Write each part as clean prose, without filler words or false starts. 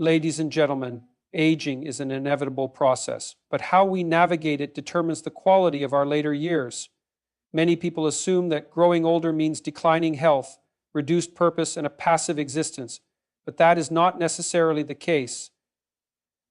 Ladies and gentlemen, aging is an inevitable process, but how we navigate it determines the quality of our later years. Many people assume that growing older means declining health, reduced purpose, and a passive existence, but that is not necessarily the case.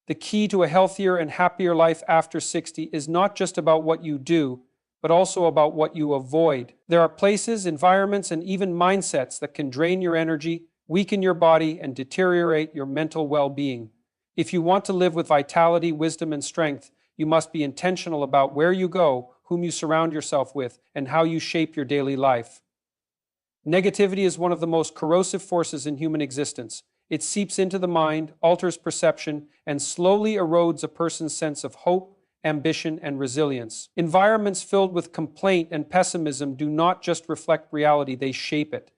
The key to a healthier and happier life after 60 is not just about what you do, but also about what you avoid. There are places, environments, and even mindsets that can drain your energy, weaken your body, and deteriorate your mental well-being. If you want to live with vitality, wisdom, and strength, you must be intentional about where you go, whom you surround yourself with, and how you shape your daily life. Negativity is one of the most corrosive forces in human existence. It seeps into the mind, alters perception, and slowly erodes a person's sense of hope, ambition, and resilience. Environments filled with complaint and pessimism do not just reflect reality, they shape it.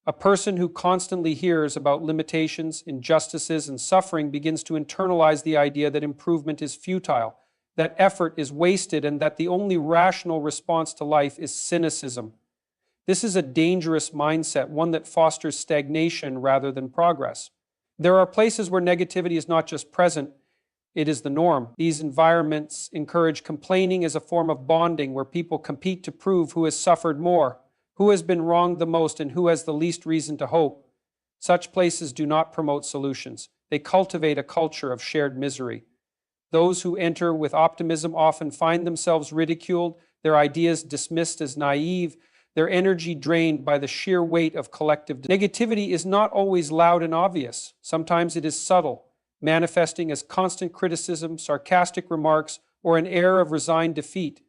A person who constantly hears about limitations, injustices, and suffering begins to internalize the idea that improvement is futile, that effort is wasted, and that the only rational response to life is cynicism. This is a dangerous mindset, one that fosters stagnation rather than progress. There are places where negativity is not just present, it is the norm. These environments encourage complaining as a form of bonding, where people compete to prove who has suffered more, who has been wronged the most, and who has the least reason to hope. Such places do not promote solutions. They cultivate a culture of shared misery. Those who enter with optimism often find themselves ridiculed, their ideas dismissed as naive, their energy drained by the sheer weight of collective negativity is not always loud and obvious. Sometimes it is subtle, manifesting as constant criticism, sarcastic remarks, or an air of resigned defeat.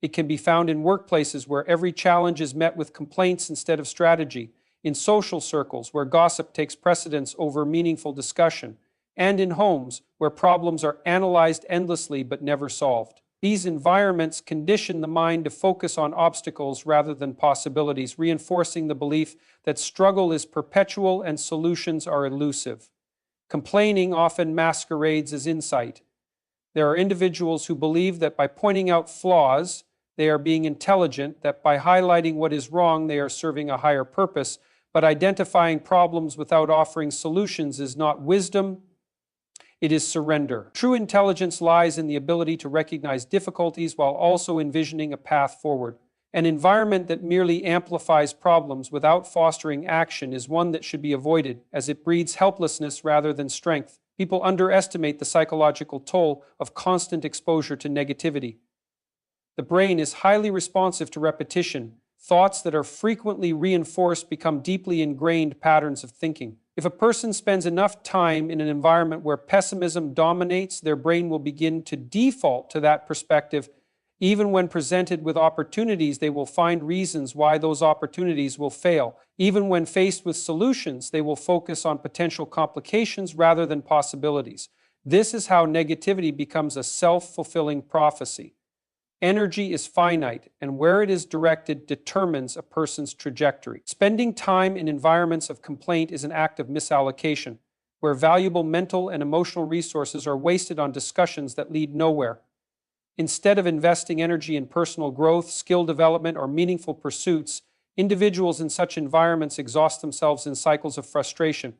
It can be found in workplaces where every challenge is met with complaints instead of strategy, in social circles where gossip takes precedence over meaningful discussion, and in homes where problems are analyzed endlessly but never solved. These environments condition the mind to focus on obstacles rather than possibilities, reinforcing the belief that struggle is perpetual and solutions are elusive. Complaining often masquerades as insight. There are individuals who believe that by pointing out flaws, they are being intelligent, that by highlighting what is wrong, they are serving a higher purpose, but identifying problems without offering solutions is not wisdom, it is surrender. True intelligence lies in the ability to recognize difficulties while also envisioning a path forward. An environment that merely amplifies problems without fostering action is one that should be avoided, as it breeds helplessness rather than strength. People underestimate the psychological toll of constant exposure to negativity. The brain is highly responsive to repetition. Thoughts that are frequently reinforced become deeply ingrained patterns of thinking. If a person spends enough time in an environment where pessimism dominates, their brain will begin to default to that perspective. Even when presented with opportunities, they will find reasons why those opportunities will fail. Even when faced with solutions, they will focus on potential complications rather than possibilities. This is how negativity becomes a self-fulfilling prophecy. Energy is finite, and where it is directed determines a person's trajectory. Spending time in environments of complaint is an act of misallocation, where valuable mental and emotional resources are wasted on discussions that lead nowhere. Instead of investing energy in personal growth, skill development, or meaningful pursuits, individuals in such environments exhaust themselves in cycles of frustration.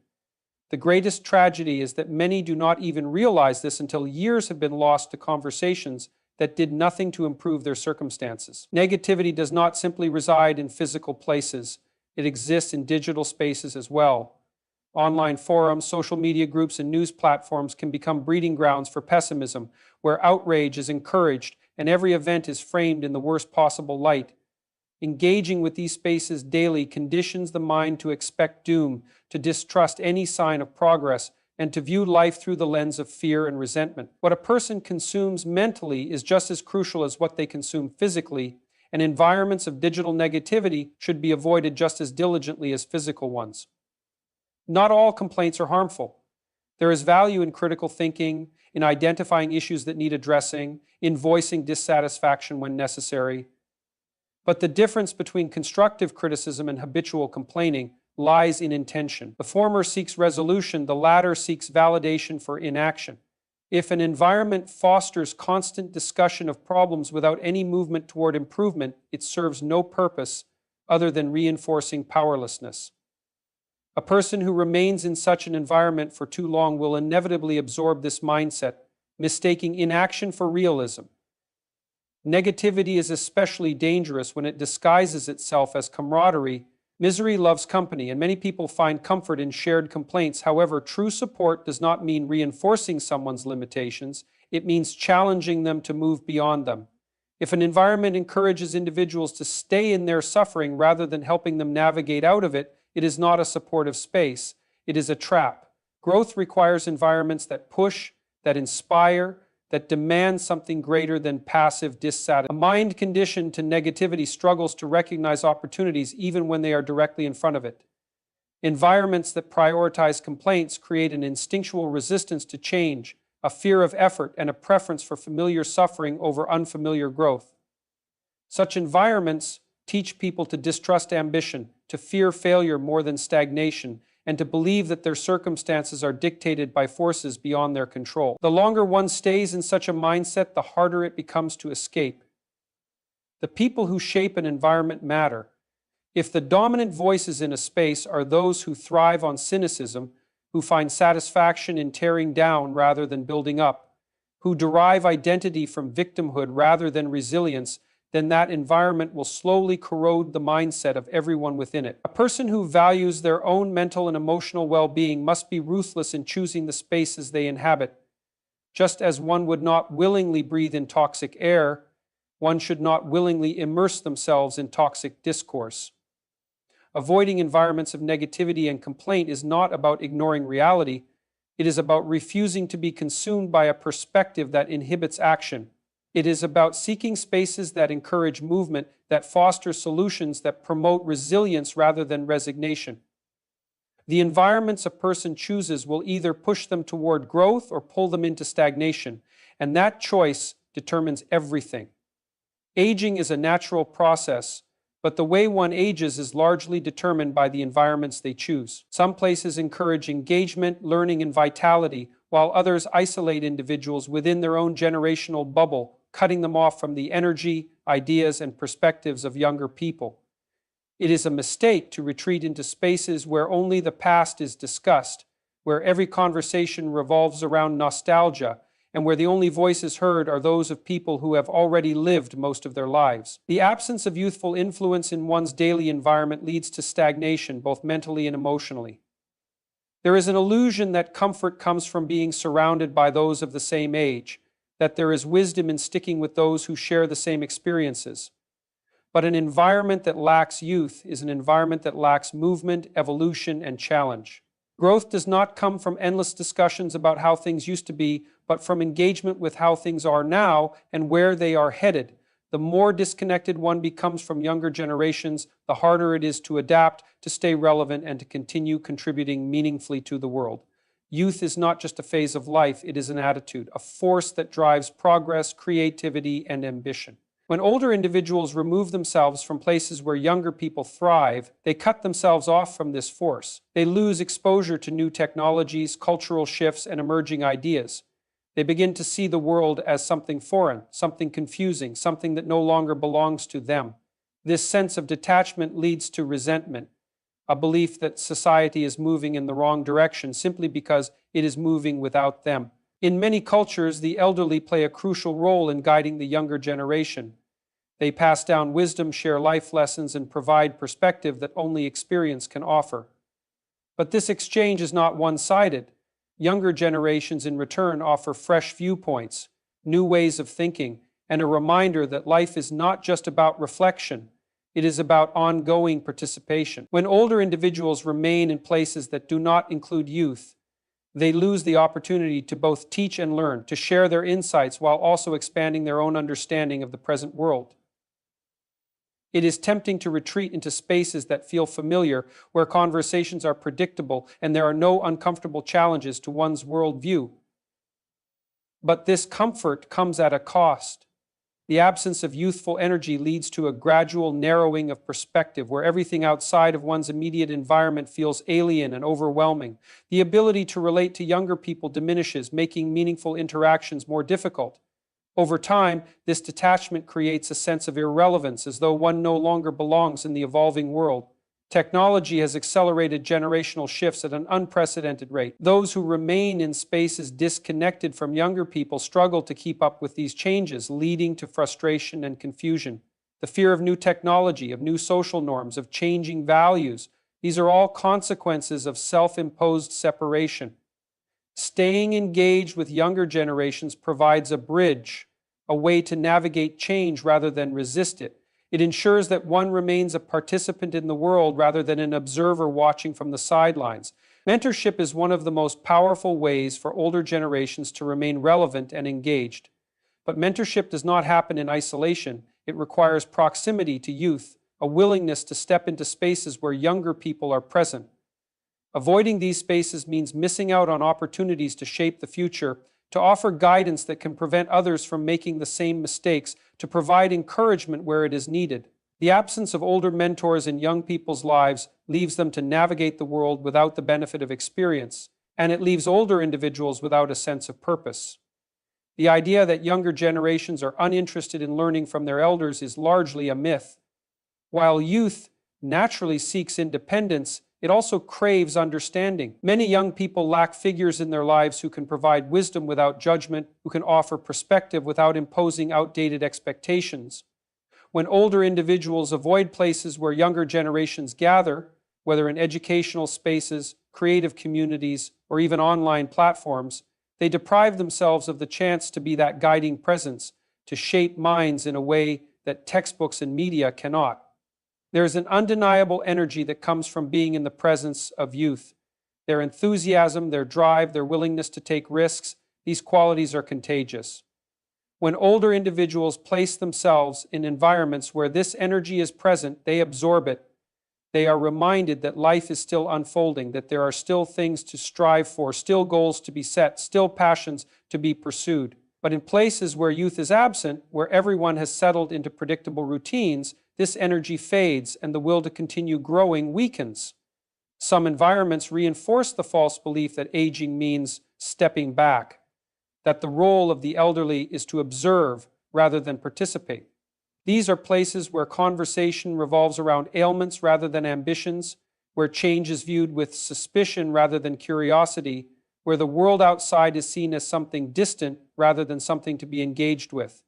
The greatest tragedy is that many do not even realize this until years have been lost to conversations that did nothing to improve their circumstances. Negativity does not simply reside in physical places. It exists in digital spaces as well. Online forums, social media groups, and news platforms can become breeding grounds for pessimism, where outrage is encouraged and every event is framed in the worst possible light. Engaging with these spaces daily conditions the mind to expect doom, to distrust any sign of progress, and to view life through the lens of fear and resentment. What a person consumes mentally is just as crucial as what they consume physically, and environments of digital negativity should be avoided just as diligently as physical ones. Not all complaints are harmful. There is value in critical thinking, in identifying issues that need addressing, in voicing dissatisfaction when necessary. But the difference between constructive criticism and habitual complaining lies in intention. The former seeks resolution, the latter seeks validation for inaction. If an environment fosters constant discussion of problems without any movement toward improvement, it serves no purpose other than reinforcing powerlessness. A person who remains in such an environment for too long will inevitably absorb this mindset, mistaking inaction for realism. Negativity is especially dangerous when it disguises itself as camaraderie. Misery loves company, and many people find comfort in shared complaints. However, true support does not mean reinforcing someone's limitations. It means challenging them to move beyond them. If an environment encourages individuals to stay in their suffering rather than helping them navigate out of it, it is not a supportive space. It is a trap. Growth requires environments that push, that inspire, that demand something greater than passive dissatisfaction. A mind conditioned to negativity struggles to recognize opportunities even when they are directly in front of it. Environments that prioritize complaints create an instinctual resistance to change, a fear of effort, and a preference for familiar suffering over unfamiliar growth. Such environments teach people to distrust ambition, to fear failure more than stagnation, and to believe that their circumstances are dictated by forces beyond their control. The longer one stays in such a mindset, the harder it becomes to escape. The people who shape an environment matter. If the dominant voices in a space are those who thrive on cynicism, who find satisfaction in tearing down rather than building up, who derive identity from victimhood rather than resilience, then that environment will slowly corrode the mindset of everyone within it. A person who values their own mental and emotional well-being must be ruthless in choosing the spaces they inhabit. Just as one would not willingly breathe in toxic air, one should not willingly immerse themselves in toxic discourse. Avoiding environments of negativity and complaint is not about ignoring reality. It is about refusing to be consumed by a perspective that inhibits action. It is about seeking spaces that encourage movement, that foster solutions, that promote resilience rather than resignation. The environments a person chooses will either push them toward growth or pull them into stagnation, and that choice determines everything. Aging is a natural process, but the way one ages is largely determined by the environments they choose. Some places encourage engagement, learning, and vitality, while others isolate individuals within their own generational bubble, cutting them off from the energy, ideas, and perspectives of younger people. It is a mistake to retreat into spaces where only the past is discussed, where every conversation revolves around nostalgia, and where the only voices heard are those of people who have already lived most of their lives. The absence of youthful influence in one's daily environment leads to stagnation, both mentally and emotionally. There is an illusion that comfort comes from being surrounded by those of the same age, that there is wisdom in sticking with those who share the same experiences. But an environment that lacks youth is an environment that lacks movement, evolution, and challenge. Growth does not come from endless discussions about how things used to be, but from engagement with how things are now and where they are headed. The more disconnected one becomes from younger generations, the harder it is to adapt, to stay relevant, and to continue contributing meaningfully to the world. Youth is not just a phase of life, it is an attitude, a force that drives progress, creativity, and ambition. When older individuals remove themselves from places where younger people thrive, they cut themselves off from this force. They lose exposure to new technologies, cultural shifts, and emerging ideas. They begin to see the world as something foreign, something confusing, something that no longer belongs to them. This sense of detachment leads to resentment, a belief that society is moving in the wrong direction simply because it is moving without them. In many cultures, the elderly play a crucial role in guiding the younger generation. They pass down wisdom, share life lessons, and provide perspective that only experience can offer. But this exchange is not one-sided. Younger generations in return offer fresh viewpoints, new ways of thinking, and a reminder that life is not just about reflection. It is about ongoing participation. When older individuals remain in places that do not include youth, they lose the opportunity to both teach and learn, to share their insights while also expanding their own understanding of the present world. It is tempting to retreat into spaces that feel familiar, where conversations are predictable and there are no uncomfortable challenges to one's worldview. But this comfort comes at a cost. The absence of youthful energy leads to a gradual narrowing of perspective, where everything outside of one's immediate environment feels alien and overwhelming. The ability to relate to younger people diminishes, making meaningful interactions more difficult. Over time, this detachment creates a sense of irrelevance, as though one no longer belongs in the evolving world. Technology has accelerated generational shifts at an unprecedented rate. Those who remain in spaces disconnected from younger people struggle to keep up with these changes, leading to frustration and confusion. The fear of new technology, of new social norms, of changing values, these are all consequences of self-imposed separation. Staying engaged with younger generations provides a bridge, a way to navigate change rather than resist it. It ensures that one remains a participant in the world rather than an observer watching from the sidelines. Mentorship is one of the most powerful ways for older generations to remain relevant and engaged. But mentorship does not happen in isolation. It requires proximity to youth, a willingness to step into spaces where younger people are present. Avoiding these spaces means missing out on opportunities to shape the future, to offer guidance that can prevent others from making the same mistakes, to provide encouragement where it is needed. The absence of older mentors in young people's lives leaves them to navigate the world without the benefit of experience, and it leaves older individuals without a sense of purpose. The idea that younger generations are uninterested in learning from their elders is largely a myth. While youth naturally seeks independence, it also craves understanding. Many young people lack figures in their lives who can provide wisdom without judgment, who can offer perspective without imposing outdated expectations. When older individuals avoid places where younger generations gather, whether in educational spaces, creative communities, or even online platforms, they deprive themselves of the chance to be that guiding presence, to shape minds in a way that textbooks and media cannot. There is an undeniable energy that comes from being in the presence of youth. Their enthusiasm, their drive, their willingness to take risks, these qualities are contagious. When older individuals place themselves in environments where this energy is present, they absorb it. They are reminded that life is still unfolding, that there are still things to strive for, still goals to be set, still passions to be pursued. But in places where youth is absent, where everyone has settled into predictable routines, this energy fades and the will to continue growing weakens. Some environments reinforce the false belief that aging means stepping back, that the role of the elderly is to observe rather than participate. These are places where conversation revolves around ailments rather than ambitions, where change is viewed with suspicion rather than curiosity, where the world outside is seen as something distant rather than something to be engaged with.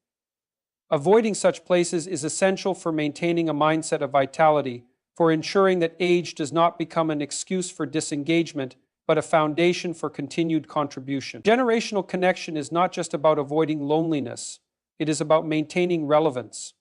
Avoiding such places is essential for maintaining a mindset of vitality, for ensuring that age does not become an excuse for disengagement, but a foundation for continued contribution. Generational connection is not just about avoiding loneliness, it is about maintaining relevance.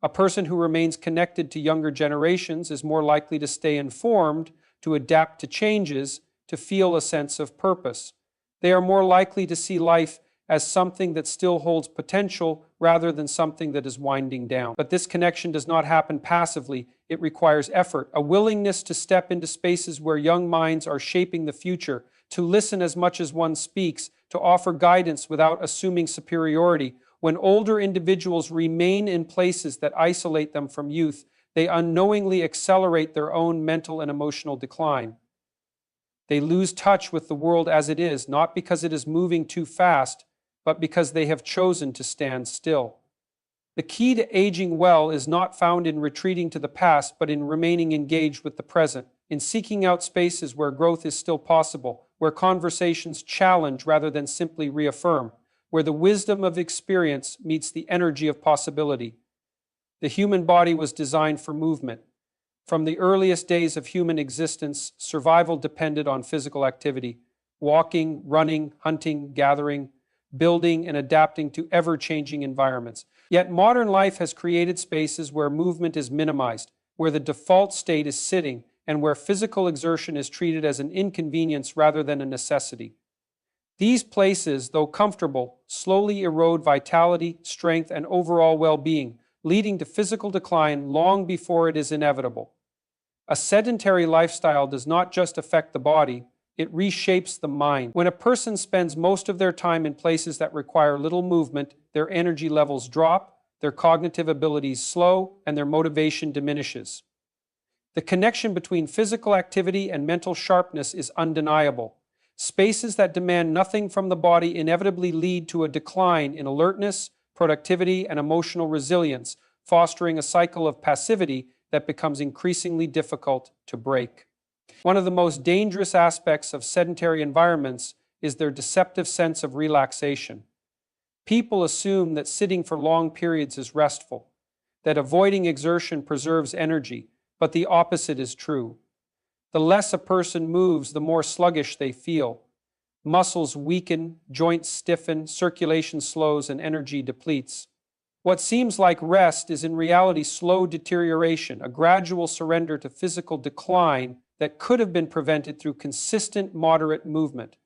A person who remains connected to younger generations is more likely to stay informed, to adapt to changes, to feel a sense of purpose. They are more likely to see life as something that still holds potential rather than something that is winding down. But this connection does not happen passively. It requires effort, a willingness to step into spaces where young minds are shaping the future, to listen as much as one speaks, to offer guidance without assuming superiority. When older individuals remain in places that isolate them from youth, they unknowingly accelerate their own mental and emotional decline. They lose touch with the world as it is, not because it is moving too fast, but because they have chosen to stand still. The key to aging well is not found in retreating to the past, but in remaining engaged with the present, in seeking out spaces where growth is still possible, where conversations challenge rather than simply reaffirm, where the wisdom of experience meets the energy of possibility. The human body was designed for movement. From the earliest days of human existence, survival depended on physical activity, walking, running, hunting, gathering, building, and adapting to ever-changing environments. Yet modern life has created spaces where movement is minimized, where the default state is sitting, and where physical exertion is treated as an inconvenience rather than a necessity. These places, though comfortable, slowly erode vitality, strength, and overall well-being, leading to physical decline long before it is inevitable. A sedentary lifestyle does not just affect the body, it reshapes the mind. When a person spends most of their time in places that require little movement, their energy levels drop, their cognitive abilities slow, and their motivation diminishes. The connection between physical activity and mental sharpness is undeniable. Spaces that demand nothing from the body inevitably lead to a decline in alertness, productivity, and emotional resilience, fostering a cycle of passivity that becomes increasingly difficult to break. One of the most dangerous aspects of sedentary environments is their deceptive sense of relaxation. People assume that sitting for long periods is restful, that avoiding exertion preserves energy, but the opposite is true. The less a person moves, the more sluggish they feel. Muscles weaken, joints stiffen, circulation slows, and energy depletes. What seems like rest is in reality slow deterioration, a gradual surrender to physical decline that could have been prevented through consistent, moderate movement.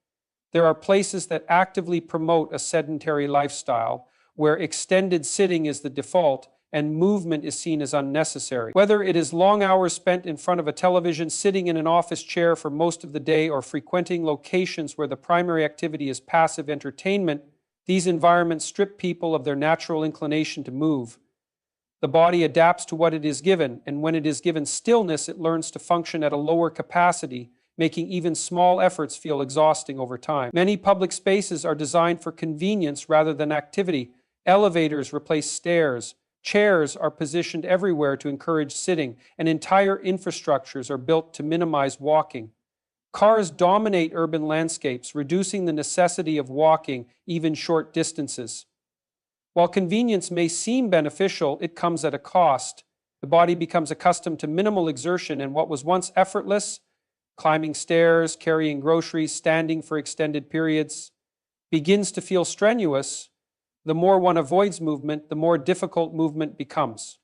There are places that actively promote a sedentary lifestyle, where extended sitting is the default and movement is seen as unnecessary. Whether it is long hours spent in front of a television, sitting in an office chair for most of the day, or frequenting locations where the primary activity is passive entertainment, these environments strip people of their natural inclination to move. The body adapts to what it is given, and when it is given stillness, it learns to function at a lower capacity, making even small efforts feel exhausting over time. Many public spaces are designed for convenience rather than activity. Elevators replace stairs. Chairs are positioned everywhere to encourage sitting, and entire infrastructures are built to minimize walking. Cars dominate urban landscapes, reducing the necessity of walking even short distances. While convenience may seem beneficial, it comes at a cost. The body becomes accustomed to minimal exertion, and what was once effortless, climbing stairs, carrying groceries, standing for extended periods, begins to feel strenuous. The more one avoids movement, the more difficult movement becomes.